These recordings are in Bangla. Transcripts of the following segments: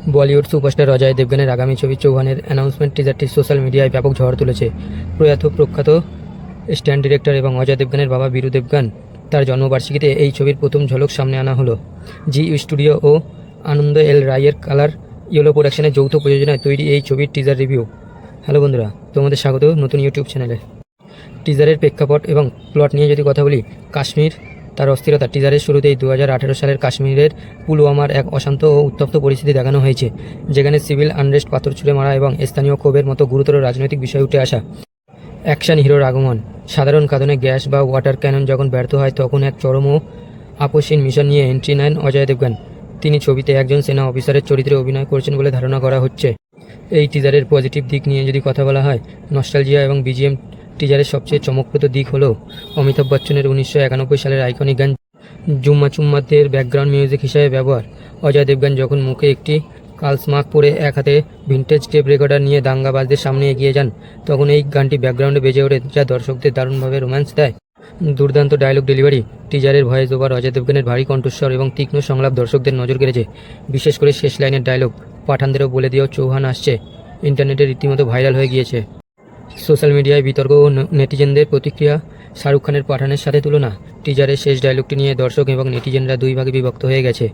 বলিউড সুপারস্টার অজয় দেবগনের আগামী ছবি চৌহানের অ্যানাউন্সমেন্ট টিজারটি সোশ্যাল মিডিয়ায় ব্যাপক ঝড় তুলেছে। প্রখ্যাত স্ট্যান্ড ডিরেক্টর এবং অজয় দেবগনের বাবা বীরু দেবগন তার জন্মবার্ষিকীতে এই ছবির প্রথম ঝলক সামনে আনা হলো। জি স্টুডিও ও আনন্দ এল রায়ের কালার ইয়েলো প্রোডাকশনের যৌথ প্রযোজনায় তৈরি এই ছবির টিজার রিভিউ। হ্যালো বন্ধুরা, তোমাদের স্বাগত নতুন ইউটিউব চ্যানেলে। টিজারের প্রেক্ষাপট এবং প্লট নিয়ে যদি কথা বলি, কাশ্মীর তার অস্থিরতা। টিজারের শুরুতেই 2018 সালের কাশ্মীরের পুলওয়ামার এক অশান্ত ও উত্তপ্ত পরিস্থিতি দেখানো হয়েছে, যেখানে সিভিল আনরেস্ট, পাথর ছুঁড়ে মারা এবং স্থানীয় ক্ষোভের মতো গুরুতর রাজনৈতিক বিষয় উঠে আসা। অ্যাকশন হিরোর আগমন। সাধারণ কাঁদনে গ্যাস বা ওয়াটার ক্যানন যখন ব্যর্থ হয়, তখন এক চরম ও আপসহীন মিশন নিয়ে এন্ট্রি নেন অজয় দেবগন। তিনি ছবিতে একজন সেনা অফিসারের চরিত্রে অভিনয় করছেন বলে ধারণা করা হচ্ছে। এই টিজারের পজিটিভ দিক নিয়ে যদি কথা বলা হয়, নস্টালজিয়া এবং বিজিএম। টিজারের সবচেয়ে চমকপ্রদ দিক হলো অমিতাভ বচ্চনের 1991 সালের আইকনিক গান জুম্মা চুম্মাদের ব্যাকগ্রাউন্ড মিউজিক হিসেবে ব্যবহার। অজয় দেবগন যখন মুখে একটি কালসমার্ক পরে এক হাতে ভিন্টেজ টেপ রেকর্ডার নিয়ে দাঙ্গাবাজদের সামনে এগিয়ে যান, তখন এই গানটি ব্যাকগ্রাউন্ডে বেজে ওঠে, যা দর্শকদের দারুণভাবে রোম্যান্স দেয়। দুর্দান্ত ডায়লগ ডেলিভারি। টিজারের ভয়েস ওভার, অজয় দেবগনের ভারী কণ্ঠস্বর এবং তীক্ষ্ণ সংলাপ দর্শকদের নজর কেড়েছে। বিশেষ করে শেষ লাইনের ডায়লগ, পাঠানদেরও বলে দিও চৌহান আসছে, ইন্টারনেটে রীতিমতো ভাইরাল হয়ে গিয়েছে। সোশ্যাল মিডিয়ায় বিতর্ক ও নেটিজেনদের প্রতিক্রিয়া। শাহরুখ খানের পাঠানের সাথে তুলনা। টিজারের শেষ ডায়লগটি নিয়ে দর্শক এবং নেটিজেনরা দুই ভাগে বিভক্ত হয়ে গেছে।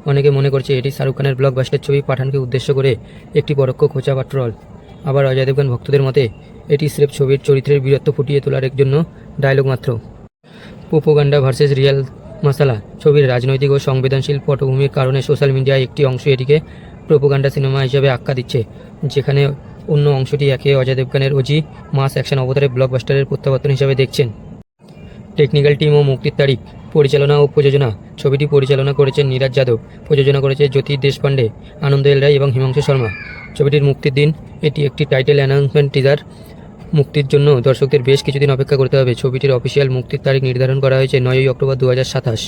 অনেকে মনে করছে এটি শাহরুখ খানের ব্লকবাস্টার ছবি পাঠানকে উদ্দেশ্য করে একটি পরোক্ষ খোঁচা বা ট্রল। আবার অজয় দেবগন ভক্তদের মতে এটি স্রেফ ছবির চরিত্রের বীরত্ব ফুটিয়ে তোলার জন্য ডায়লগ মাত্র। প্রোপাগান্ডা ভার্সেস রিয়েল মশালা। ছবির রাজনৈতিক ও সংবেদনশীল পটভূমির কারণে সোশ্যাল মিডিয়ায় একটি অংশ এটিকে প্রোপাগান্ডা সিনেমা হিসেবে আখ্যা দিচ্ছে, যেখানে অন্য অংশটি একে অজয় দেবগনের ওজি মাস অ্যাকশন অবতারে ব্লকবাস্টারের প্রত্যাবর্তন হিসেবে দেখছেন। টেকনিক্যাল টিম ও মুক্তির তারিখ। পরিচালনা ও প্রযোজনা। ছবিটি পরিচালনা করেছেন নীরাজ যাদব, প্রযোজনা করেছে জ্যোতি দেশপান্ডে, আনন্দ এল রায় এবং হিমাংশু শর্মা। ছবিটির মুক্তির দিন। এটি একটি টাইটেল অ্যানাউন্সমেন্ট টিজার। মুক্তির জন্য দর্শকদের বেশ কিছুদিন অপেক্ষা করতে হবে। ছবিটির অফিসিয়াল মুক্তির তারিখ নির্ধারণ করা হয়েছে 9 অক্টোবর 2027।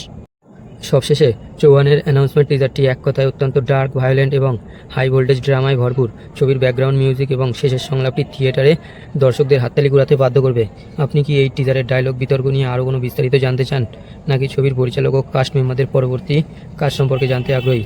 সবশেষে চৌহানের অ্যানাউন্সমেন্ট টিজারটি এক কথায় অত্যন্ত ডার্ক, ভায়োলেন্ট এবং হাই ভোল্টেজ ড্রামায় ভরপুর। ছবির ব্যাকগ্রাউন্ড মিউজিক এবং শেষের সংলাপটি থিয়েটারে দর্শকদের হাততালি ঘুরাতে বাধ্য করবে। আপনি কি এই টিজারের ডায়লগ বিতর্ক নিয়ে আরও কোনো বিস্তারিত জানতে চান, নাকি ছবির পরিচালক ও কাস্ট মেম্বারদের পরবর্তী কাজ সম্পর্কে জানতে আগ্রহী?